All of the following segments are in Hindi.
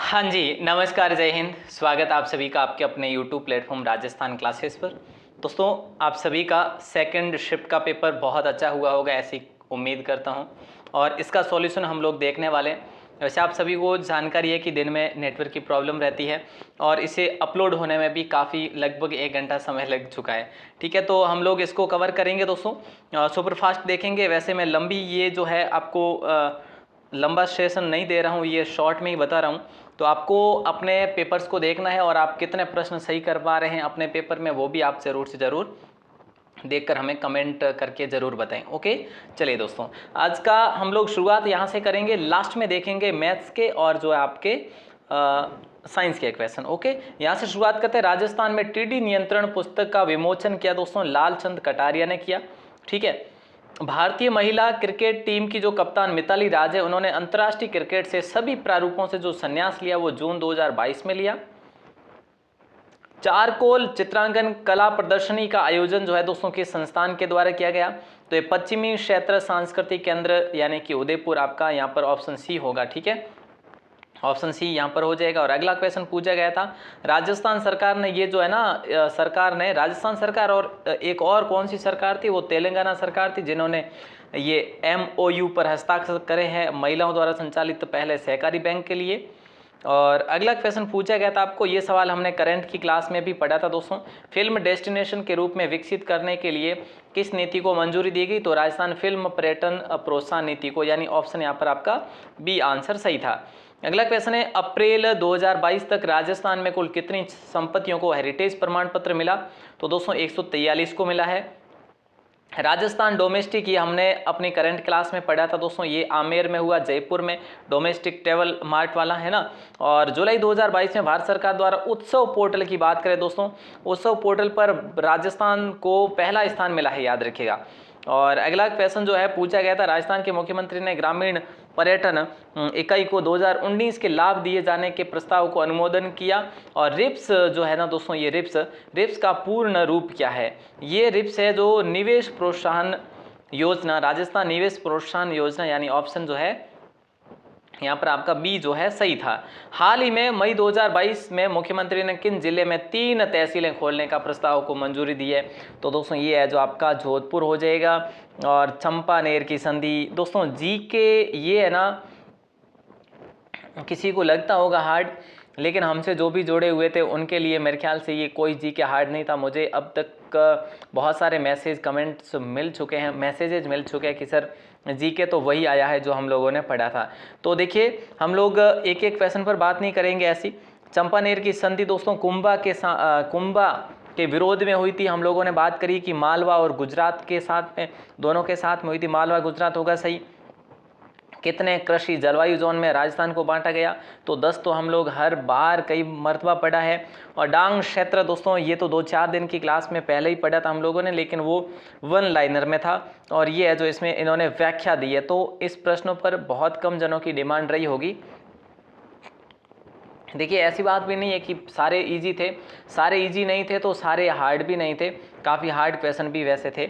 हाँ जी, नमस्कार, जय हिंद। स्वागत आप सभी का आपके अपने YouTube प्लेटफॉर्म राजस्थान क्लासेस पर। दोस्तों, आप सभी का सेकंड शिफ्ट का पेपर बहुत अच्छा हुआ होगा, ऐसी उम्मीद करता हूँ। और इसका सॉल्यूशन हम लोग देखने वाले हैं। वैसे आप सभी को जानकारी है कि दिन में नेटवर्क की प्रॉब्लम रहती है और इसे अपलोड होने में भी काफ़ी लगभग 1 घंटा समय लग चुका है। ठीक है, तो हम लोग इसको कवर करेंगे दोस्तों, सुपरफास्ट देखेंगे। वैसे मैं लंबी ये जो है आपको लंबा सेशन नहीं दे रहा हूँ, ये शॉर्ट में ही बता रहा हूँ। तो आपको अपने पेपर्स को देखना है और आप कितने प्रश्न सही कर पा रहे हैं अपने पेपर में, वो भी आप ज़रूर से ज़रूर देखकर हमें कमेंट करके ज़रूर बताएं। ओके, चलिए दोस्तों, आज का हम लोग शुरुआत यहाँ से करेंगे। लास्ट में देखेंगे मैथ्स के और जो है आपके साइंस के क्वेश्चन। ओके, यहाँ से शुरुआत करते हैं। राजस्थान में टीडी नियंत्रण पुस्तक का विमोचन किया दोस्तों लालचंद कटारिया ने किया। ठीक है, भारतीय महिला क्रिकेट टीम की जो कप्तान मिताली राज है, उन्होंने अंतर्राष्ट्रीय क्रिकेट से सभी प्रारूपों से जो संन्यास लिया वो जून 2022 में लिया। चारकोल चित्रांकन कला प्रदर्शनी का आयोजन जो है दोस्तों किस संस्थान के द्वारा किया गया? तो ये पश्चिमी क्षेत्र सांस्कृतिक केंद्र यानी कि उदयपुर, आपका यहाँ पर ऑप्शन सी होगा। ठीक है, ऑप्शन सी यहाँ पर हो जाएगा। और अगला क्वेश्चन पूछा गया था, राजस्थान सरकार ने ये जो है ना, सरकार ने, राजस्थान सरकार और एक और कौन सी सरकार थी, वो तेलंगाना सरकार थी, जिन्होंने ये MOU पर हस्ताक्षर करे हैं महिलाओं द्वारा संचालित पहले सहकारी बैंक के लिए। और अगला क्वेश्चन पूछा गया था आपको, ये सवाल हमने करंट की क्लास में भी पढ़ा था दोस्तों, फिल्म डेस्टिनेशन के रूप में विकसित करने के लिए किस नीति को मंजूरी दी गई? तो राजस्थान फिल्म पर्यटन प्रोत्साहन नीति को, यानी ऑप्शन यहाँ पर आपका बी आंसर सही था। अगला क्वेश्चन है, अप्रैल 2022 तक राजस्थान में कुल कितनी संपत्तियों को हेरिटेज प्रमाण पत्र मिला? तो दोस्तों 143 को मिला है। राजस्थान डोमेस्टिक, ये हमने अपनी करंट क्लास में पढ़ा था दोस्तों, ये आमेर में हुआ, जयपुर में, डोमेस्टिक ट्रेवल मार्ट वाला है ना। और जुलाई 2022 में भारत सरकार द्वारा उत्सव पोर्टल की बात करें दोस्तों, उत्सव पोर्टल पर राजस्थान को पहला स्थान मिला है, याद रखिएगा। और अगला क्वेश्चन जो है पूछा गया था, राजस्थान के मुख्यमंत्री ने ग्रामीण पर्यटन इकाई को 2019 के लाभ दिए जाने के प्रस्ताव को अनुमोदन किया। और रिप्स जो है ना दोस्तों, ये रिप्स का पूर्ण रूप क्या है? ये रिप्स है जो निवेश प्रोत्साहन योजना, राजस्थान निवेश प्रोत्साहन योजना, यानी ऑप्शन जो है यहाँ पर आपका बी जो है सही था। हाल ही में मई 2022 में मुख्यमंत्री ने किन जिले में 3 तहसीलें खोलने का प्रस्ताव को मंजूरी दी है? तो दोस्तों ये है जो आपका जोधपुर हो जाएगा। और चंपानेर की संधि, दोस्तों जी के ये है ना, किसी को लगता होगा हार्ड, लेकिन हमसे जो भी जुड़े हुए थे उनके लिए मेरे ख्याल से ये कोई जी के हार्ड नहीं था। मुझे अब तक बहुत सारे मैसेज कमेंट्स मिल चुके हैं, मैसेजेज मिल चुके हैं कि सर जी के तो वही आया है जो हम लोगों ने पढ़ा था। तो देखिए, हम लोग एक एक क्वेश्चन पर बात नहीं करेंगे ऐसी। चंपानेर की संधि दोस्तों कुंभा के विरोध में हुई थी। हम लोगों ने बात करी कि मालवा और गुजरात के साथ में, दोनों के साथ में हुई थी। मालवा गुजरात होगा सही। कितने कृषि जलवायु जोन में राजस्थान को बांटा गया? तो 10 तो हम लोग हर बार कई मरतबा पढ़ा है। और डांग क्षेत्र दोस्तों, ये तो 2-4 दिन की क्लास में पहले ही पढ़ा था हम लोगों ने, लेकिन वो 1 लाइनर में था। और ये है जो इसमें इन्होंने व्याख्या दी है। तो इस प्रश्नों पर बहुत कम जनों की डिमांड रही होगी। देखिए, ऐसी बात भी नहीं है कि सारे इजी थे, सारे इजी नहीं थे तो सारे हार्ड भी नहीं थे, काफ़ी हार्ड क्वेश्चन भी वैसे थे।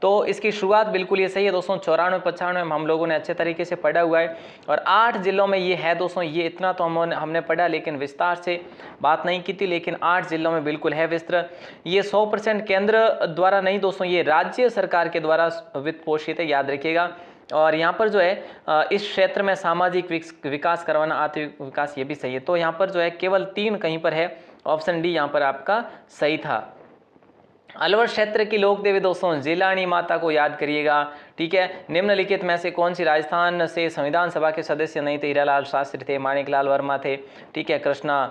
तो इसकी शुरुआत बिल्कुल ये सही है दोस्तों, 94-95 में हम लोगों ने अच्छे तरीके से पढ़ा हुआ है। और 8 जिलों में ये है दोस्तों, ये इतना तो हमने पढ़ा, लेकिन विस्तार से बात नहीं की थी, लेकिन 8 जिलों में बिल्कुल है विस्तृत। ये 100% केंद्र द्वारा नहीं दोस्तों, ये राज्य सरकार के द्वारा वित्त पोषित है, याद रखिएगा। और यहाँ पर जो है इस क्षेत्र में सामाजिक विकास करवाना, आर्थिक विकास, ये भी सही है। तो यहाँ पर जो है केवल 3 कहीं पर है, ऑप्शन डी यहाँ पर आपका सही था। अलवर क्षेत्र की लोक देवी दोस्तों जिलानी माता को याद करिएगा। ठीक है, निम्नलिखित में से कौन सी राजस्थान से संविधान सभा के सदस्य नहीं थे? हीरालाल शास्त्री थे, माणिकलाल वर्मा थे, ठीक है, कृष्णा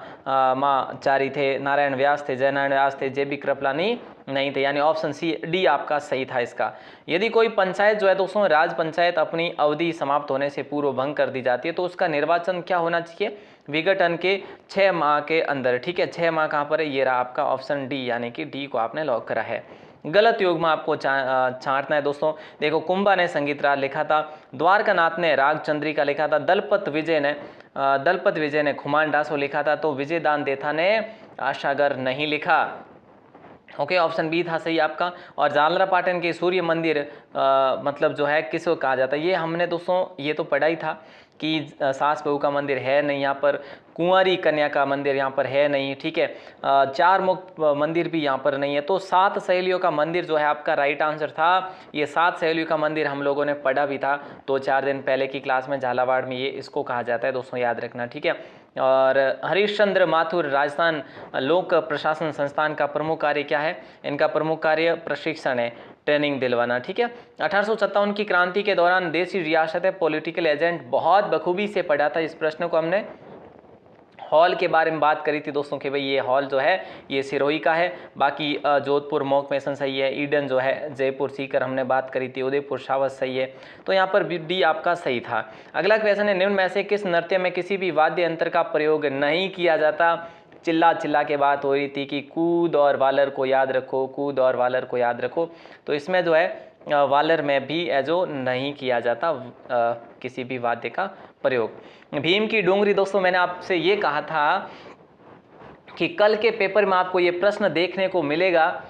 माचारी थे, नारायण व्यास थे, जयनारायण व्यास थे, JB कृपलानी नहीं थे, यानी ऑप्शन सी डी आपका सही था इसका। यदि कोई पंचायत जो है दोस्तों, राज पंचायत अपनी अवधि समाप्त होने से पूर्व भंग कर दी जाती है, तो उसका निर्वाचन क्या होना चाहिए? विघटन के 6 माह के अंदर। ठीक है, 6 माह कहाँ पर है? ये रहा आपका ऑप्शन डी, यानी कि डी को आपने लॉक करा है। गलत युग में आपको छांटना है दोस्तों। देखो, कुंभा ने संगीत राग लिखा था, द्वारकानाथ ने राग चंद्रिका लिखा था, दलपत विजय ने खुमान डासो लिखा था, तो विजय दान देथा ने आशागर नहीं लिखा। ओके, ऑप्शन बी था सही आपका। और जालरा पाटन के सूर्य मंदिर मतलब जो है किसको कहा जाता है? ये हमने दोस्तों ये तो पढ़ा ही था। कि सास बहू का मंदिर है नहीं यहाँ पर, कुंवारी कन्या का मंदिर यहाँ पर है नहीं, ठीक है, चार मुख मंदिर भी यहाँ पर नहीं है। तो 7 सहेलियों का मंदिर जो है आपका राइट आंसर था। ये 7 सहेलियों का मंदिर हम लोगों ने पढ़ा भी था 2-4 दिन पहले की क्लास में, झालावाड़ में ये इसको कहा जाता है दोस्तों, याद रखना, ठीक है। और हरीशचंद्र माथुर राजस्थान लोक प्रशासन संस्थान का प्रमुख कार्य क्या है? इनका प्रमुख कार्य प्रशिक्षण है, ट्रेनिंग दिलवाना, ठीक है। 1857 की क्रांति के दौरान देशी रियासत पॉलिटिकल एजेंट, बहुत बखूबी से पढ़ा था इस प्रश्न को हमने। हॉल के बारे में बात करी थी दोस्तों कि भाई ये हॉल जो है ये सिरोही का है, बाकी जोधपुर मॉक मेसन सही है, ईडन जो है जयपुर सीकर हमने बात करी थी, उदयपुर शावत सही है, तो यहाँ पर डी आपका सही था। अगला क्वेश्चन है, निम्न में से किस नृत्य में किसी भी वाद्य यंत्र का प्रयोग नहीं किया जाता? चिल्ला चिल्ला के बात हो रही थी कि कूद और वालर को याद रखो, कूद और वालर को याद रखो, तो इसमें जो है वालर में भी जो नहीं किया जाता किसी भी वाद्य का प्रयोग। भीम की डोंगरी दोस्तों, मैंने आपसे ये कहा था कि कल के पेपर में आपको ये प्रश्न देखने को मिलेगा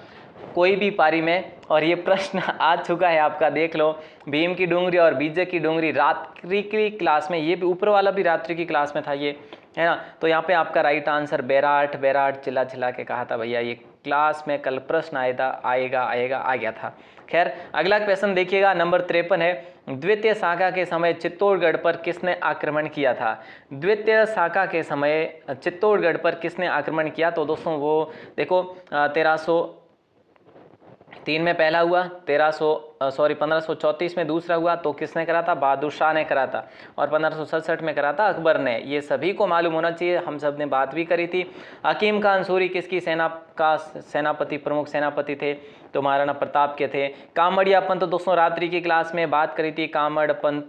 कोई भी पारी में, और ये प्रश्न आ चुका है आपका, देख लो। भीम की डोंगरी और बीजे की डोंगरी रात्रि की क्लास में, ये भी ऊपर वाला भी रात्रि की क्लास में था ये, है ना। तो यहाँ पे आपका राइट आंसर बैराट, बैराट चिल्ला चिल्ला के कहा था भैया, ये क्लास में कल प्रश्न आ गया था। खैर अगला क्वेश्चन देखिएगा, नंबर 53 है, द्वितीय शाखा के समय चित्तौड़गढ़ पर किसने आक्रमण किया था? द्वितीय शाखा के समय चित्तौड़गढ़ पर किसने आक्रमण किया? तो दोस्तों वो देखो 1303 में पहला हुआ, 1534 में दूसरा हुआ, तो किसने करा था? बहादुर शाह ने करा था। और 1567 में करा था अकबर ने। ये सभी को मालूम होना चाहिए, हम सब ने बात भी करी थी। हकीम खान सूरी किसकी सेना का सेनापति, प्रमुख सेनापति थे? तो महाराणा प्रताप के थे। कामड़िया पंथ तो दोस्तों रात्रि की क्लास में बात करी थी, कामड़ पंथ,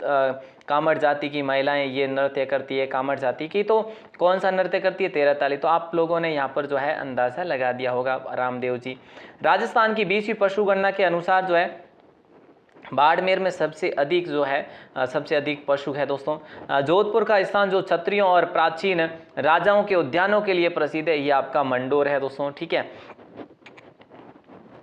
कामड़ जाति की महिलाएं ये नृत्य करती है, कामड़ जाति की, तो कौन सा नृत्य करती है? 13 ताली। तो आप लोगों ने यहाँ पर जो है अंदाजा लगा दिया होगा, रामदेव जी। राजस्थान की 20वीं पशु गणना के अनुसार जो है बाड़मेर में सबसे अधिक जो है सबसे अधिक पशु है दोस्तों। जोधपुर का स्थान जो क्षत्रियों और प्राचीन राजाओं के उद्यानों के लिए प्रसिद्ध है, ये आपका मंडोर है दोस्तों, ठीक है।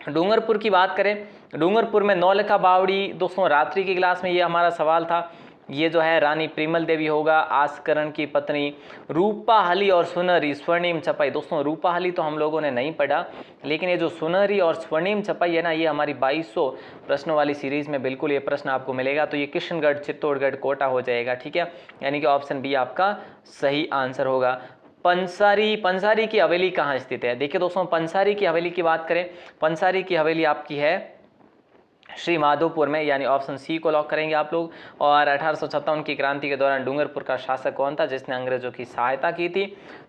डूंगरपुर की बात करें, डूंगरपुर में नौलखा बावड़ी दोस्तों रात्रि की क्लास में ये हमारा सवाल था। ये जो है रानी प्रिमल देवी होगा, आस्करण की पत्नी। रूपाहली और सुनहरी स्वर्णिम छपाई, दोस्तों रूपाहली तो हम लोगों ने नहीं पढ़ा, लेकिन ये जो सुनहरी और स्वर्णिम छपाई है ना, ये हमारी 2200 प्रश्नों वाली सीरीज में बिल्कुल ये प्रश्न आपको मिलेगा। तो ये किशनगढ़, चित्तौड़गढ़, कोटा हो जाएगा, ठीक है। यानी कि ऑप्शन बी आपका सही आंसर होगा। पंसारी की हवेली कहाँ स्थित है? देखिए दोस्तों, पंसारी की हवेली की बात करें, पंसारी की हवेली आपकी है श्री माधोपुर में, यानी ऑप्शन सी को लॉक करेंगे आप लोग। और 1857 की क्रांति के दौरान डूंगरपुर का शासक कौन था जिसने अंग्रेजों की सहायता की थी?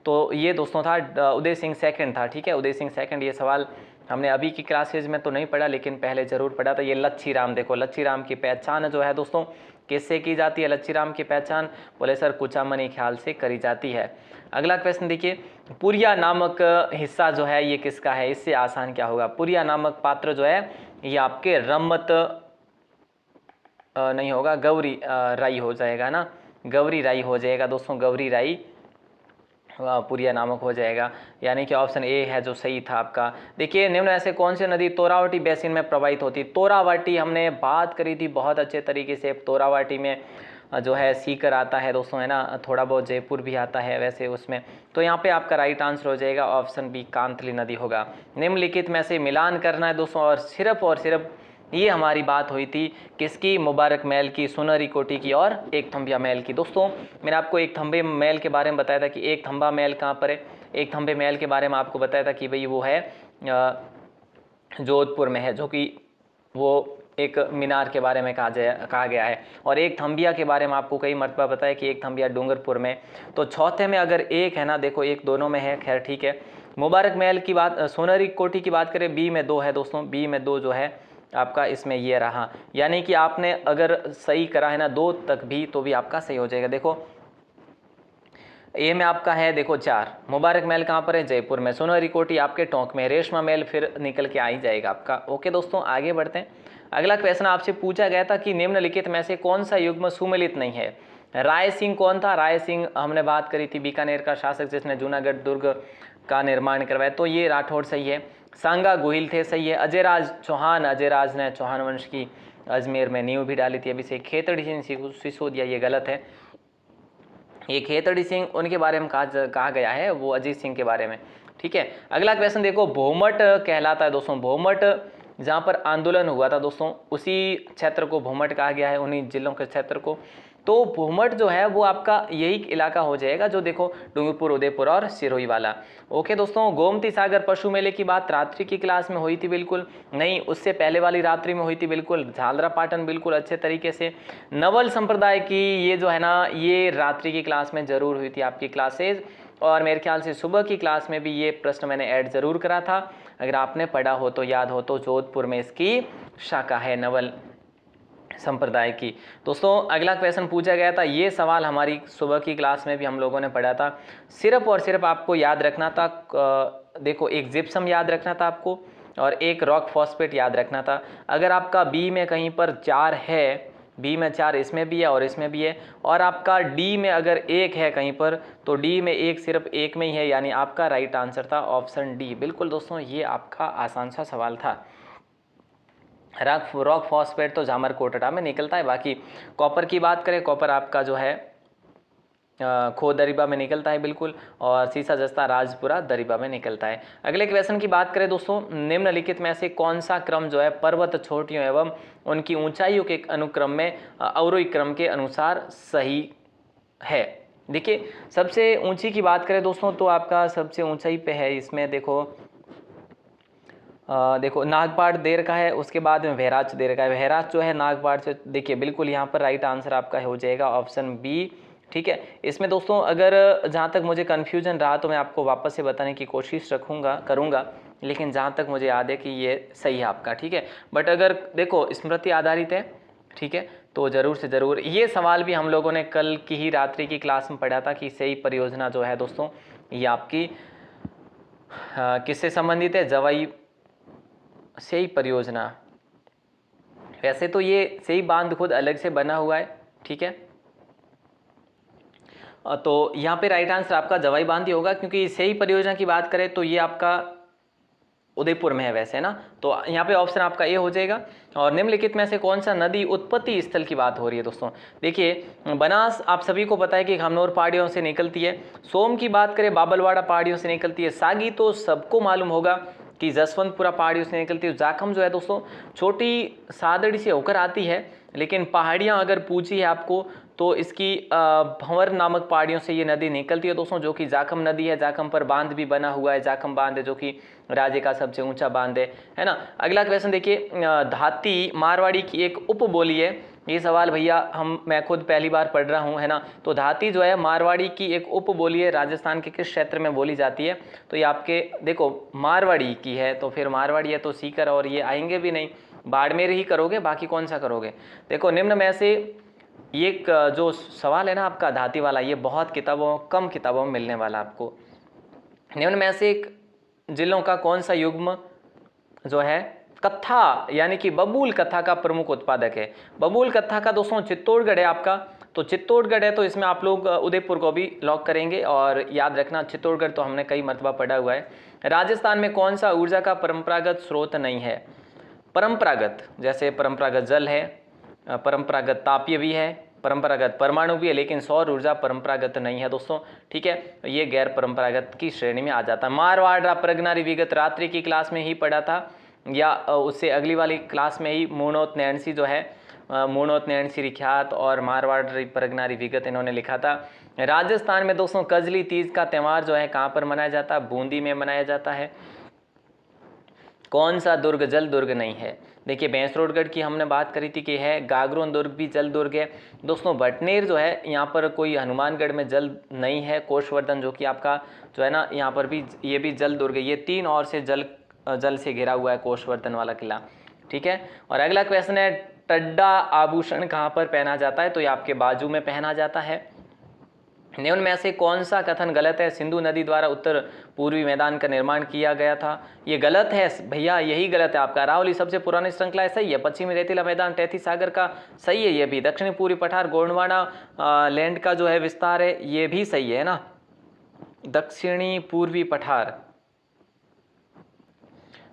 तो ये दोस्तों था उदय सिंह सेकंड था, ठीक है, उदय सिंह सेकंड। ये सवाल हमने अभी की क्लासेज में तो नहीं पढ़ा, लेकिन पहले जरूर पढ़ा था। ये लच्छी राम, देखो लच्छी राम की पहचान जो है दोस्तों किससे की जाती है? लच्छी राम की पहचान बोले सर कुचामनी ख्याल से करी जाती है। अगला क्वेश्चन देखिए, पुरिया नामक हिस्सा जो है ये किसका है? इससे आसान क्या होगा? पुरिया नामक पात्र जो है ये आपके रम्मत नहीं होगा, गौरी राई हो जाएगा ना, गौरी राई हो जाएगा दोस्तों, गौरी राई पुरिया नामक हो जाएगा, यानी कि ऑप्शन ए है जो सही था आपका। देखिए निम्न ऐसे कौन सी नदी तोरावटी बेसिन में प्रवाहित होती? तोरावटी हमने बात करी थी बहुत अच्छे तरीके से। तोरावटी में जो है सीकर आता है दोस्तों, है ना, थोड़ा बहुत जयपुर भी आता है वैसे उसमें। तो यहाँ पे आपका राइट आंसर हो जाएगा ऑप्शन बी, कांतली नदी होगा। निम्नलिखित में से मिलान करना है दोस्तों, और सिर्फ ये हमारी बात हुई थी किसकी? मुबारक महल की, सुनहरी कोठी की और एक थंबिया महल की। दोस्तों मैंने आपको एक थंबे महल के बारे में बताया था कि एक थंबा महल कहाँ पर है। एक थंबे महल के बारे में आपको बताया था कि भाई वो है जोधपुर में है, जो कि वो एक मीनार के बारे में कहा गया है। और एक थंबिया के बारे में आपको कई मरतबा बताया कि एक थंबिया डूंगरपुर में। तो चौथे में अगर एक है ना, देखो एक दोनों में है, खैर ठीक है। मुबारक महल की बात, सोनहरी कोठी की बात करें, बी में 2 है दोस्तों, बी में 2 जो है आपका इसमें ये रहा। यानी कि आपने अगर सही करा है ना 2 तक भी, तो भी आपका सही हो जाएगा। देखो ए में आपका है देखो 4, मुबारक महल कहाँ पर है? जयपुर में। सोनहरी कोठी आपके टोंक में, रेशमा महल फिर निकल के आ ही जाएगा आपका। ओके दोस्तों आगे बढ़ते हैं। अगला क्वेश्चन आपसे पूछा गया था कि निम्नलिखित में से कौन सा युग्म सुमेलित नहीं है? राय सिंह कौन था? राय सिंह हमने बात करी थी, बीकानेर का शासक जिसने जूनागढ़ दुर्ग का निर्माण करवाया, तो ये राठौड़ सही है। सांगा गोहिल थे, सही है। अजयराज चौहान, अजयराज ने चौहान वंश की अजमेर में नींव भी डाली थी। अभिषेक खेतड़ी सिंह सिसोदिया, ये गलत है। ये खेतड़ी सिंह उनके बारे में कहा गया है, वो अजीत सिंह के बारे में। ठीक है, अगला क्वेश्चन देखो, भोमट कहलाता है दोस्तों, भोमट जहाँ पर आंदोलन हुआ था दोस्तों, उसी क्षेत्र को भोमट कहा गया है, उन्हीं जिलों के क्षेत्र को। तो भोमट जो है वो आपका यही इलाका हो जाएगा जो देखो डूंगरपुर, उदयपुर और सिरोही वाला। ओके दोस्तों, गोमती सागर पशु मेले की बात रात्रि की क्लास में हुई थी, बिल्कुल नहीं, उससे पहले वाली रात्रि में हुई थी, बिल्कुल। झालरा पाटन बिल्कुल अच्छे तरीके से। नवल संप्रदाय की ये जो है ना, ये रात्रि की क्लास में जरूर हुई थी आपकी क्लासेज, और मेरे ख्याल से सुबह की क्लास में भी ये प्रश्न मैंने ऐड जरूर करा था, अगर आपने पढ़ा हो तो याद हो तो। जोधपुर में इसकी शाखा है नवल संप्रदाय की। दोस्तों अगला क्वेश्चन पूछा गया था, ये सवाल हमारी सुबह की क्लास में भी हम लोगों ने पढ़ा था। सिर्फ और सिर्फ आपको याद रखना था, देखो एक जिप्सम याद रखना था आपको और एक रॉक फॉस्फेट याद रखना था। अगर आपका बी में कहीं पर 4 है, बी में 4 इसमें भी है और इसमें भी है, और आपका डी में अगर 1 है कहीं पर, तो डी में 1 सिर्फ एक में ही है, यानी आपका राइट आंसर था ऑप्शन डी। बिल्कुल दोस्तों, ये आपका आसान सा सवाल था। रॉक फॉस्फेट तो जामर कोटड़ा में निकलता है। बाकी कॉपर की बात करें, कॉपर आपका जो है खो दरिबा में निकलता है बिल्कुल, और सीसा जस्ता राजपुरा दरिबा में निकलता है। अगले क्वेश्चन की बात करें दोस्तों, निम्नलिखित में से कौन सा क्रम जो है पर्वत चोटियों एवं उनकी ऊंचाइयों के अनुक्रम में अवरोही क्रम के अनुसार सही है। देखिए सबसे ऊंची की बात करें दोस्तों, तो आपका सबसे ऊंचाई पे है इसमें देखो देखो नागपाड़ देर का है, उसके बाद में वहराच देर का है। वहराच जो है नागपाड़ से, देखिए बिल्कुल यहाँ पर राइट आंसर आपका हो जाएगा ऑप्शन बी। ठीक है, इसमें दोस्तों अगर जहाँ तक मुझे कन्फ्यूजन रहा तो मैं आपको वापस से बताने की कोशिश करूँगा, लेकिन जहाँ तक मुझे याद है कि ये सही है आपका। ठीक है, बट अगर देखो स्मृति आधारित है, ठीक है, तो ज़रूर से ज़रूर ये सवाल भी हम लोगों ने कल की ही रात्रि की क्लास में पढ़ा था कि सही परियोजना जो है दोस्तों ये आपकी किससे संबंधित है, जवाई सेई परियोजना। वैसे तो ये सेई बांध खुद अलग से बना हुआ है, ठीक है, तो यहाँ पे राइट आंसर आपका जवाई बांध ही होगा, क्योंकि सेई परियोजना की बात करें तो ये आपका उदयपुर में है वैसे ना, तो यहाँ पे ऑप्शन आपका ए हो जाएगा। और निम्नलिखित में से कौन सा नदी उत्पत्ति स्थल की बात हो रही है दोस्तों, देखिए बनास आप सभी को पता है कि खमनोर पहाड़ियों से निकलती है, सोम की बात करें बाबलवाड़ा पहाड़ियों से निकलती है, सागी तो सबको मालूम होगा कि जसवंतपुरा पहाड़ियों से निकलती है, जाखम जो है दोस्तों छोटी सादड़ी से होकर आती है, लेकिन पहाड़ियाँ अगर पूछी है आपको तो इसकी भंवर नामक पहाड़ियों से ये नदी निकलती है दोस्तों, जो कि जाखम नदी है। जाखम पर बांध भी बना हुआ है, जाखम बांध है जो कि राज्य का सबसे ऊंचा बांध है ना। अगला क्वेश्चन देखिए, धाती मारवाड़ी की एक उपबोली है, ये सवाल भैया मैं खुद पहली बार पढ़ रहा हूँ, है ना। तो धाती जो है मारवाड़ी की एक उपबोली है, राजस्थान के किस क्षेत्र में बोली जाती है, तो ये आपके देखो मारवाड़ी की है, तो फिर मारवाड़ी है तो सीकर और ये आएंगे भी नहीं, बाड़मेर ही करोगे, बाकी कौन सा करोगे। देखो निम्न में से ये जो सवाल है ना आपका धाती वाला, ये बहुत कम किताबों में मिलने वाला आपको। निम्न में से एक जिलों का कौन सा युग्म जो है कत्था यानी कि बबूल कत्था का प्रमुख उत्पादक है। बबूल कत्था का दोस्तों चित्तौड़गढ़ है आपका, तो चित्तौड़गढ़ है तो इसमें आप लोग उदयपुर को भी लॉक करेंगे, और याद रखना चित्तौड़गढ़ तो हमने कई मरतबा पढ़ा हुआ है। राजस्थान में कौन सा ऊर्जा का परंपरागत स्रोत नहीं है, परंपरागत जैसे परंपरागत जल है, परंपरागत तापीय भी है, परंपरागत परमाणु भी है, लेकिन सौर ऊर्जा परंपरागत नहीं है दोस्तों, ठीक है, ये गैर परंपरागत की श्रेणी में आ जाता है। मारवाड़ प्रगनारी विगत रात्रि की क्लास में ही पढ़ा था, या उससे अगली वाली क्लास में ही मूर्णोत नैणसी जो है, मूर्णोत नैणसी रिख्यात और मारवाड़ प्रगनारी विगत इन्होंने लिखा था। राजस्थान में दोस्तों कजली तीज का त्यौहार जो है कहाँ पर मनाया जाता है, बूंदी में मनाया जाता है। कौन सा दुर्ग जल दुर्ग नहीं है, देखिए भैंसरोडगढ़ की हमने बात करी थी कि है, गागरोन दुर्ग भी जल दुर्ग है दोस्तों। भटनेर जो है यहाँ पर कोई हनुमानगढ़ में जल नहीं है। कोशवर्धन जो कि आपका जो है ना यहाँ पर भी ये भी जल दुर्ग है, ये 3 ओर से जल से घिरा हुआ है कोशवर्धन वाला किला, ठीक है। और अगला क्वेश्चन है, टड्डा आभूषण कहाँ पर पहना जाता है, तो ये आपके बाजू में पहना जाता है। निम्न में से कौन सा कथन गलत है, सिंधु नदी द्वारा उत्तर पूर्वी मैदान का निर्माण किया गया था, ये गलत है भैया, यही गलत है आपका। अरावली सबसे पुरानी श्रृंखला है, सही है। पश्चिमी रेतीला मैदान तैती सागर का, सही है ये भी। दक्षिणी पूर्वी पठार गोंडवाना लैंड का जो है विस्तार है, ये भी सही है ना, दक्षिणी पूर्वी पठार,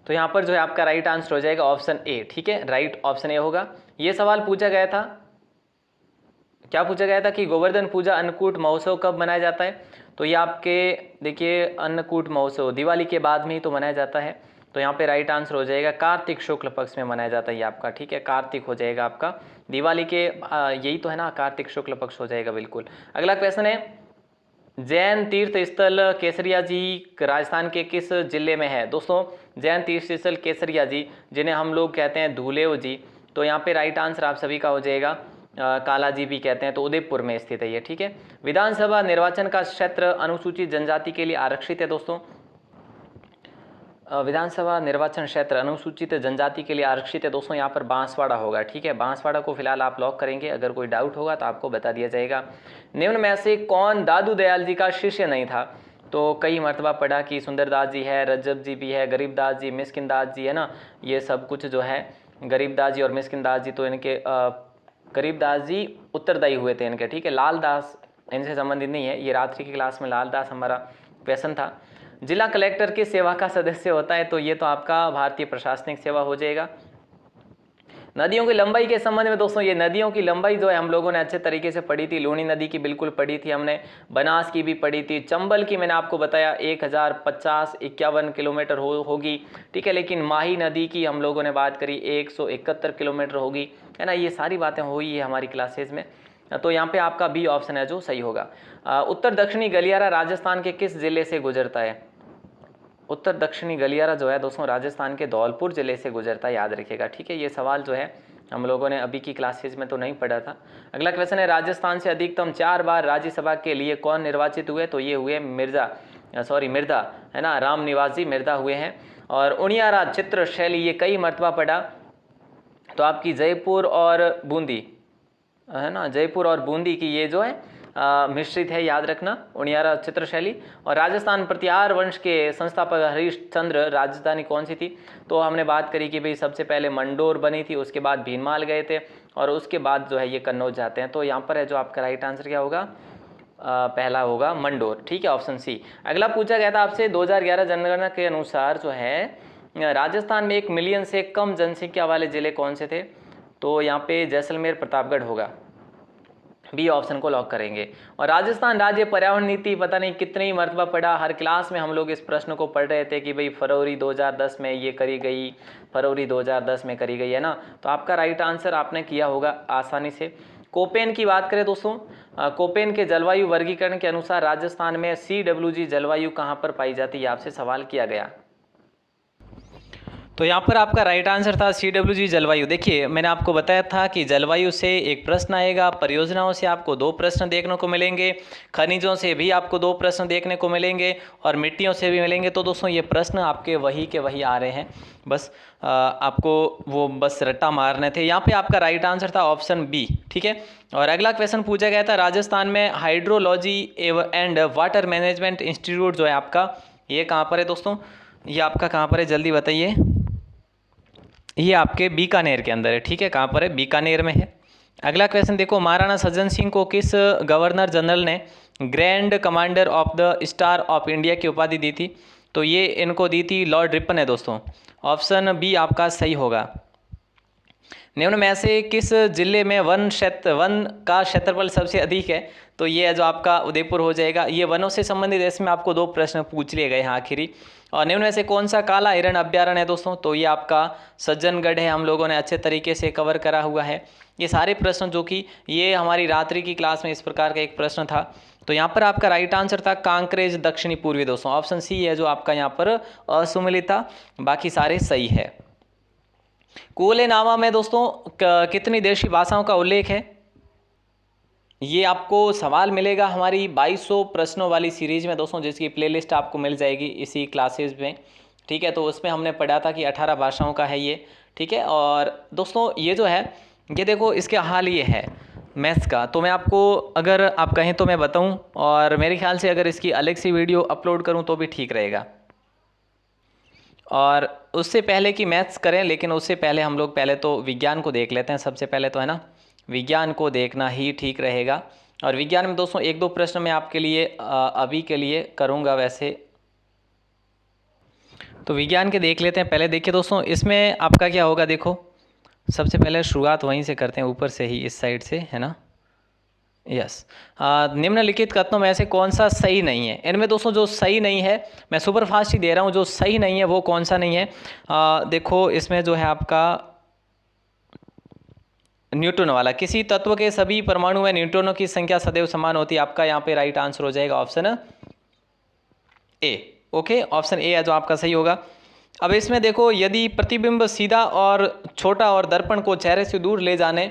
तो यहाँ पर जो है आपका राइट आंसर हो जाएगा ऑप्शन ए, ठीक है, राइट ऑप्शन ए होगा। ये सवाल पूछा गया था क्या पूछा गया था कि गोवर्धन पूजा अन्नकूट महोत्सव कब मनाया जाता है? तो ये आपके देखिए अन्नकूट महोत्सव दिवाली के बाद में ही तो मनाया जाता है। तो यहाँ पे राइट आंसर हो जाएगा कार्तिक शुक्ल पक्ष में मनाया जाता है ये आपका, ठीक है, कार्तिक हो जाएगा आपका। दिवाली के यही तो है ना, कार्तिक शुक्ल पक्ष हो जाएगा बिल्कुल। अगला क्वेश्चन है, जैन तीर्थ स्थल केसरिया जी राजस्थान के किस जिले में है? दोस्तों जैन तीर्थ स्थल केसरिया जी, जिन्हें हम लोग कहते हैं धूलेव जी, तो यहाँ पे राइट आंसर आप सभी का हो जाएगा काला जी भी कहते हैं, तो उदयपुर में स्थित है ये, ठीक है। विधानसभा निर्वाचन का क्षेत्र अनुसूचित जनजाति के लिए आरक्षित है दोस्तों। विधानसभा निर्वाचन क्षेत्र अनुसूचित जनजाति के लिए आरक्षित है दोस्तों, यहाँ पर बांसवाड़ा होगा, ठीक है। बांसवाड़ा को फिलहाल आप लॉक करेंगे, अगर कोई डाउट होगा तो आपको बता दिया जाएगा। निम्न में से कौन दादू दयाल जी का शिष्य नहीं था? तो कई मरतबा पढ़ा कि सुंदरदास जी है, रज्जब जी भी है, गरीबदास जी, मिस्किनदास जी है ना, ये सब कुछ जो है गरीबदास जी और मिस्किनदास जी, तो इनके गरीबदास जी उत्तरदायी हुए थे इनके, ठीक है। लालदास इनसे संबंधित नहीं है, ये रात्रि की क्लास में लालदास हमारा क्वेश्चन था। जिला कलेक्टर की सेवा का सदस्य होता है, तो ये तो आपका भारतीय प्रशासनिक सेवा हो जाएगा। नदियों की लंबाई के संबंध में दोस्तों, ये नदियों की लंबाई जो है हम लोगों ने अच्छे तरीके से पढ़ी थी। लूनी नदी की बिल्कुल पढ़ी थी हमने, बनास की भी पढ़ी थी, चंबल की मैंने आपको बताया 1050-51 किलोमीटर होगी, ठीक है। लेकिन माही नदी की हम लोगों ने बात करी 171 किलोमीटर होगी, है ना। ये सारी बातें हुई है हमारी क्लासेज में, तो यहाँ पे आपका बी ऑप्शन है जो सही होगा। उत्तर दक्षिणी गलियारा राजस्थान के किस जिले से गुजरता है? उत्तर दक्षिणी गलियारा जो है दोस्तों राजस्थान के धौलपुर जिले से गुजरता है, याद रखिएगा, ठीक है। ये सवाल जो है हम लोगों ने अभी की क्लासेज में तो नहीं पढ़ा था। अगला क्वेश्चन है, राजस्थान से अधिकतम 4 बार राज्यसभा के लिए कौन निर्वाचित हुए? तो ये हुए मिर्दा, है ना, राम निवास जी मिर्दा हुए हैं। और उनियारा चित्र शैली ये कई मरतबा पढ़ा, तो आपकी जयपुर और बूंदी, है ना, जयपुर और बूंदी की ये जो है मिश्रित है, याद रखना, उनियारा चित्रशैली। और राजस्थान प्रतिहार वंश के संस्थापक हरिश्चंद्र राजधानी कौन सी थी? तो हमने बात करी कि भाई सबसे पहले मंडोर बनी थी, उसके बाद भीनमाल गए थे, और उसके बाद जो है ये कन्नौज जाते हैं। तो यहाँ पर है जो आपका राइट आंसर क्या होगा, पहला होगा मंडोर, ठीक है, ऑप्शन सी। अगला पूछा गया था आपसे 2011 जनगणना के अनुसार जो है राजस्थान में 1 मिलियन से कम जनसंख्या वाले जिले कौन से थे? तो यहाँ पे जैसलमेर प्रतापगढ़ होगा, बी ऑप्शन को लॉक करेंगे। और राजस्थान राज्य पर्यावरण नीति पता नहीं कितनी मरतबा पढ़ा, हर क्लास में हम लोग इस प्रश्न को पढ़ रहे थे कि भाई फरवरी 2010 में ये करी गई, फरवरी 2010 में करी गई, है ना। तो आपका राइट आंसर आपने किया होगा आसानी से। कोपेन की बात करें दोस्तों, कोपेन के जलवायु वर्गीकरण के अनुसार राजस्थान में CWG जलवायु कहाँ पर पाई जाती है, आपसे सवाल किया गया। तो यहाँ पर आपका राइट आंसर था CWG जलवायु। देखिए मैंने आपको बताया था कि जलवायु से एक प्रश्न आएगा, परियोजनाओं से आपको 2 प्रश्न देखने को मिलेंगे, खनिजों से भी आपको 2 प्रश्न देखने को मिलेंगे, और मिट्टियों से भी मिलेंगे। तो दोस्तों ये प्रश्न आपके वही के वही आ रहे हैं, बस आपको वो बस रट्टा मारने थे। यहाँ पे आपका राइट आंसर था ऑप्शन बी, ठीक है। और अगला क्वेश्चन पूछा गया था, राजस्थान में hydrology and water management institute जो है आपका, ये कहाँ पर है दोस्तों? ये आपका कहाँ पर है, जल्दी बताइए। ये आपके बीकानेर के अंदर है, ठीक है। कहाँ पर है? बीकानेर में है। अगला क्वेश्चन देखो, महाराणा सज्जन सिंह को किस गवर्नर जनरल ने grand commander of the star of India की उपाधि दी थी? तो ये इनको दी थी लॉर्ड रिपन है दोस्तों, ऑप्शन बी आपका सही होगा। निम्न में से किस जिले में वन का क्षेत्रफल सबसे अधिक है? तो ये है जो आपका उदयपुर हो जाएगा। ये वनों से संबंधित इसमें आपको 2 प्रश्न पूछ लिए गए हैं आखिरी। और निम्न में से कौन सा काला हिरण अभ्यारण्य है दोस्तों? तो ये आपका सज्जनगढ़ है, हम लोगों ने अच्छे तरीके से कवर करा हुआ है ये सारे प्रश्न, जो कि ये हमारी रात्रि की क्लास में इस प्रकार का एक प्रश्न था। तो यहाँ पर आपका राइट आंसर था कांकरेज दक्षिणी पूर्वी दोस्तों, ऑप्शन सी है जो आपका यहाँ पर असुमिलित था, बाकी सारे सही है। कुलेनामा में दोस्तों कितनी देशी भाषाओं का उल्लेख है? ये आपको सवाल मिलेगा हमारी 2200 प्रश्नों वाली सीरीज में दोस्तों, जिसकी प्लेलिस्ट आपको मिल जाएगी इसी क्लासेज में, ठीक है। तो उसमें हमने पढ़ा था कि 18 भाषाओं का है ये, ठीक है। और दोस्तों ये जो है, ये देखो इसके हाल ये है मैथ्स का, तो मैं आपको अगर आप कहें तो मैं बताऊं, और मेरे ख्याल से अगर इसकी अलग सी वीडियो अपलोड करूं तो भी ठीक रहेगा। और उससे पहले कि मैथ्स करें, लेकिन उससे पहले हम लोग पहले तो विज्ञान को देख लेते हैं सबसे पहले, तो है ना, विज्ञान को देखना ही ठीक रहेगा। और विज्ञान में दोस्तों 1-2 प्रश्न मैं आपके लिए अभी के लिए करूँगा वैसे, तो विज्ञान के देख लेते हैं पहले। देखिए दोस्तों इसमें आपका क्या होगा, देखो सबसे पहले शुरुआत वहीं से करते हैं, ऊपर से ही, इस साइड से, है ना। यस। निम्नलिखित कथनों में से कौन सा सही नहीं है? इनमें दोस्तों जो सही नहीं है, मैं सुपर फास्ट ही दे रहा हूँ, जो सही नहीं है वो कौन सा नहीं है? देखो इसमें जो है आपका न्यूट्रॉन वाला, किसी तत्व के सभी परमाणु में न्यूट्रॉनों की संख्या सदैव समान होती है। आपका यहाँ पे राइट आंसर हो जाएगा option A. Okay, option A है जो आपका सही होगा। अब इसमें देखो, यदि प्रतिबिंब सीधा और छोटा और दर्पण को चेहरे से दूर ले जाने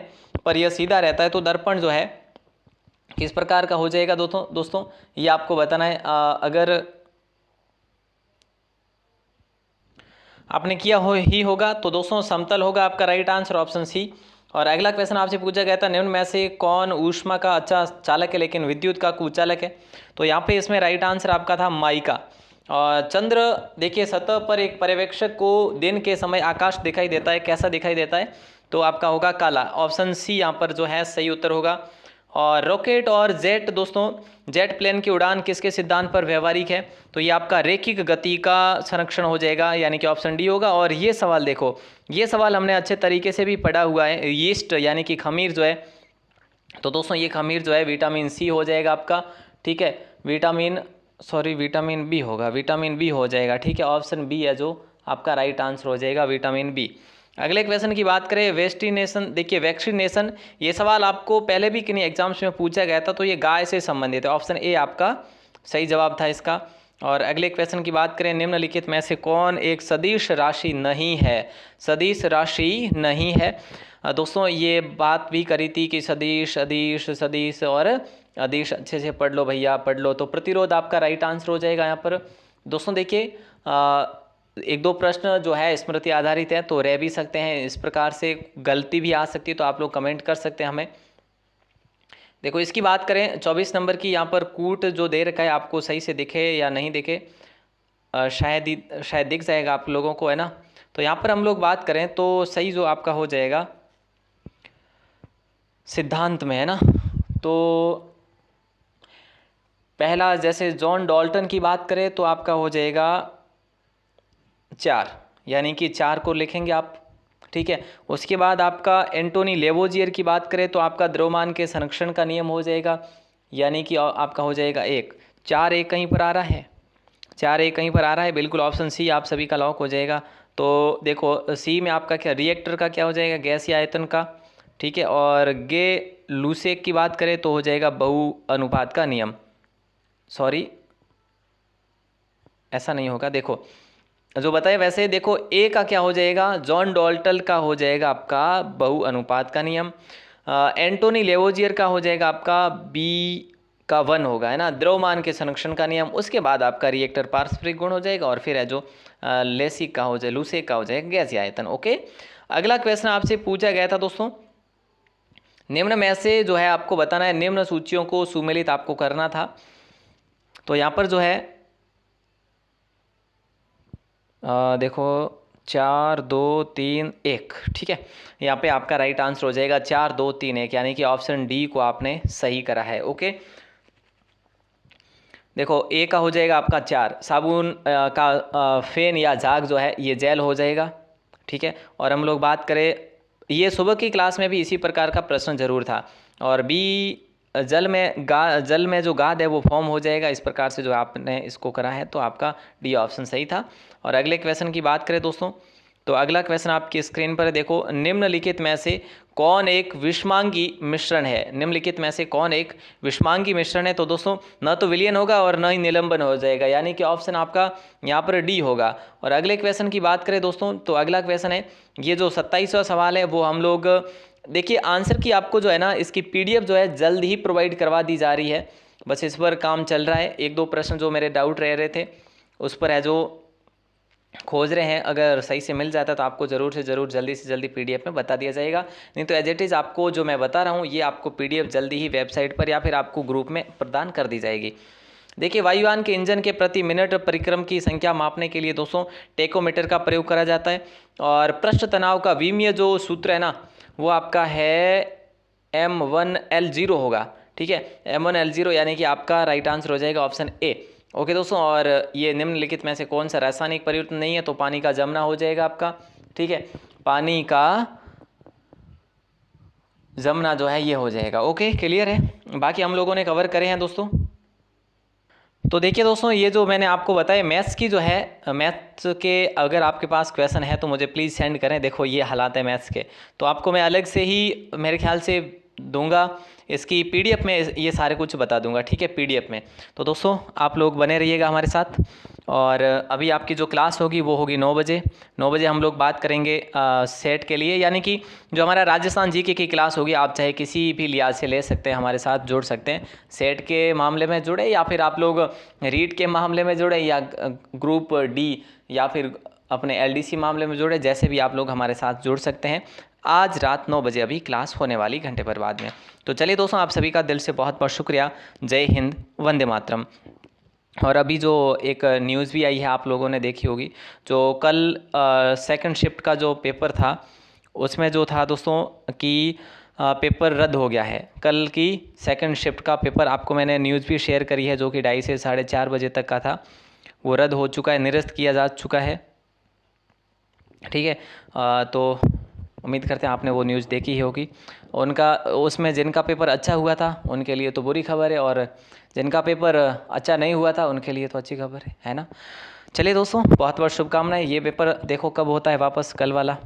पर यह सीधा रहता है, तो दर्पण जो है किस प्रकार का हो जाएगा दोस्तों ये आपको बताना है। अगर आपने किया ही होगा तो दोस्तों समतल होगा आपका राइट आंसर ऑप्शन सी। और अगला क्वेश्चन आपसे पूछा गया था, निम्न में से कौन ऊष्मा का अच्छा चालक है लेकिन विद्युत का कुचालक है? तो यहाँ पे इसमें राइट आंसर आपका था माइका। और चंद्र, देखिए सतह पर एक पर्यवेक्षक को दिन के समय आकाश दिखाई देता है, कैसा दिखाई देता है? तो आपका होगा काला। ऑप्शन सी यहाँ पर जो है सही उत्तर होगा। और रॉकेट और जेट, दोस्तों जेट प्लेन की उड़ान किसके सिद्धांत पर व्यवहारिक है? तो ये आपका रैखिक गति का संरक्षण हो जाएगा, यानी कि ऑप्शन डी होगा। और ये सवाल देखो, ये सवाल हमने अच्छे तरीके से भी पढ़ा हुआ है। यीस्ट यानी कि खमीर जो है, तो दोस्तों ये खमीर जो है विटामिन सी हो जाएगा आपका, ठीक है। विटामिन बी होगा, विटामिन बी हो जाएगा, ठीक है। ऑप्शन बी है जो आपका राइट आंसर हो जाएगा, विटामिन बी। अगले क्वेश्चन की बात करें, वैक्सीनेशन, देखिए वैक्सीनेशन, ये सवाल आपको पहले भी किन्हीं एग्जाम्स में पूछा गया था, तो ये गाय से संबंधित है। ऑप्शन ए आपका सही जवाब था इसका। और अगले क्वेश्चन की बात करें, निम्नलिखित में से कौन एक सदिश राशि नहीं है? सदिश राशि नहीं है। दोस्तों ये बात भी करी थी कि सदिश, अदिश, सदिश और अदिश, अच्छे से पढ़ लो भैया, पढ़ लो। तो प्रतिरोध आपका राइट आंसर हो जाएगा यहाँ पर। दोस्तों देखिए एक दो प्रश्न जो है स्मृति आधारित है, तो रह भी सकते हैं, इस प्रकार से गलती भी आ सकती है, तो आप लोग कमेंट कर सकते हैं हमें। देखो इसकी बात करें 24 नंबर की, यहाँ पर कूट जो दे रखा है, आपको सही से दिखे या नहीं दिखे, शायद दिख जाएगा आप लोगों को, है ना। तो यहाँ पर हम लोग बात करें तो सही जो आपका हो जाएगा सिद्धांत में, है ना। तो पहला, जैसे जॉन डाल्टन की बात करें तो आपका हो जाएगा 4, यानी कि 4 को लिखेंगे आप, ठीक है। उसके बाद आपका एंटोनी लेवोजियर की बात करें तो आपका द्रव्यमान के संरक्षण का नियम हो जाएगा, यानी कि आपका हो जाएगा 1। 4 1 कहीं पर आ रहा है, 4 1 कहीं पर आ रहा है, बिल्कुल ऑप्शन सी आप सभी का लॉक हो जाएगा। तो देखो सी में आपका क्या, रिएक्टर का क्या हो जाएगा, गैसीय आयतन का, ठीक है। और गे लूसेक की बात करें तो हो जाएगा बहु अनुपात का नियम। सॉरी ऐसा नहीं होगा, देखो जो बताए वैसे। देखो ए का क्या हो जाएगा, जॉन डाल्टन का हो जाएगा आपका बहु अनुपात का नियम। एंटोनी लेवोजियर का हो जाएगा आपका बी का 1 होगा, है ना, द्रव्यमान के संरक्षण का नियम। उसके बाद आपका रिएक्टर पारस्परिक गुण हो जाएगा, और फिर है जो लेसिक का हो जाए, लूसेक का हो जाएगा गैसीय आयतन। ओके, अगला क्वेश्चन आपसे पूछा गया था दोस्तों, निम्न में से जो है आपको बताना है, निम्न सूचियों को सुमेलित आपको करना था। तो यहाँ पर जो है देखो 4 2 3 1, ठीक है। यहाँ पे आपका राइट आंसर हो जाएगा 4 2 3 1, यानी कि ऑप्शन डी को आपने सही करा है। ओके, देखो ए का हो जाएगा आपका 4, साबुन का फेन या झाग जो है ये जेल हो जाएगा, ठीक है। और हम लोग बात करें, ये सुबह की क्लास में भी इसी प्रकार का प्रश्न जरूर था। और बी, जल में जो गाद है वो फॉर्म हो जाएगा, इस प्रकार से जो आपने इसको करा है, तो आपका डी ऑप्शन सही था। और अगले क्वेश्चन की बात करें दोस्तों, तो अगला क्वेश्चन आपकी स्क्रीन पर देखो, निम्नलिखित में से कौन एक विषमांगी मिश्रण है? निम्नलिखित में से कौन एक विषमांगी मिश्रण है? तो दोस्तों न तो विलयन होगा और न ही निलंबन हो जाएगा, यानी कि ऑप्शन आपका यहाँ पर डी होगा। और अगले क्वेश्चन की बात करें दोस्तों, तो अगला क्वेश्चन है, ये जो 27वां सवाल है वो हम लोग देखिए आंसर की आपको जो है ना इसकी PDF जो है जल्द ही प्रोवाइड करवा दी जा रही है, बस इस पर काम चल रहा है। एक दो प्रश्न जो मेरे डाउट रह रहे थे उस पर है जो खोज रहे हैं, अगर सही से मिल जाता तो आपको ज़रूर से ज़रूर जल्दी से जल्दी PDF में बता दिया जाएगा। नहीं तो एज इट इज़ आपको जो मैं बता रहा हूँ ये आपको PDF जल्दी ही वेबसाइट पर या फिर आपको ग्रुप में प्रदान कर दी जाएगी। देखिए वायुयान के इंजन के प्रति मिनट परिक्रम की संख्या मापने के लिए दोस्तों टेकोमीटर का प्रयोग करा जाता है। और पृष्ठ तनाव का विमीय जो सूत्र है ना वो आपका है M1L0 होगा, ठीक है, M1L0, यानी कि आपका राइट आंसर हो जाएगा ऑप्शन ए। ओके दोस्तों, और ये निम्नलिखित में से कौन सा रासायनिक परिवर्तन नहीं है? तो पानी का जमना हो जाएगा आपका, ठीक है, पानी का जमना जो है ये हो जाएगा। ओके, क्लियर है। बाकी हम लोगों ने कवर करे हैं दोस्तों। तो देखिए दोस्तों, ये जो मैंने आपको बताया मैथ्स की जो है, मैथ्स के अगर आपके पास क्वेश्चन है तो मुझे प्लीज़ सेंड करें। देखो ये हालात है मैथ्स के, तो आपको मैं अलग से ही मेरे ख्याल से दूंगा, इसकी पीडीएफ में ये सारे कुछ बता दूंगा, ठीक है, पीडीएफ में। तो दोस्तों आप लोग बने रहिएगा हमारे साथ। और अभी आपकी जो क्लास होगी वो होगी 9 बजे। 9 बजे हम लोग बात करेंगे सेट के लिए, यानी कि जो हमारा राजस्थान जीके की क्लास होगी, आप चाहे किसी भी लिहाज से ले सकते हैं, हमारे साथ जुड़ सकते हैं। सेट के मामले में जुड़े या फिर आप लोग रीड के मामले में जुड़े या ग्रुप डी या फिर अपने एलडीसी मामले में जुड़े, जैसे भी आप लोग हमारे साथ जुड़ सकते हैं। आज रात 9 बजे अभी क्लास होने वाली, घंटे भर बाद में। तो चलिए दोस्तों, आप सभी का दिल से बहुत बहुत शुक्रिया। जय हिंद, वंदे मातरम। और अभी जो एक न्यूज़ भी आई है, आप लोगों ने देखी होगी, जो कल सेकंड शिफ्ट का जो पेपर था, उसमें जो था दोस्तों कि पेपर रद्द हो गया है। कल की सेकंड शिफ्ट का पेपर आपको मैंने न्यूज़ भी शेयर करी है, जो कि 2:30 से 4:30 बजे तक का था, वो रद्द हो चुका है, निरस्त किया जा चुका है, ठीक है। तो उम्मीद करते हैं आपने वो न्यूज़ देखी ही होगी। उनका उसमें जिनका पेपर अच्छा हुआ था उनके लिए तो बुरी खबर है, और जिनका पेपर अच्छा नहीं हुआ था उनके लिए तो अच्छी खबर है ना। चलिए दोस्तों, बहुत बहुत शुभकामनाएं। ये पेपर देखो कब होता है वापस, कल वाला,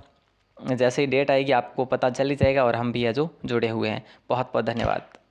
जैसे ही डेट आएगी आपको पता चल ही जाएगा, और हम भी है जो जुड़े हुए हैं। बहुत बहुत धन्यवाद।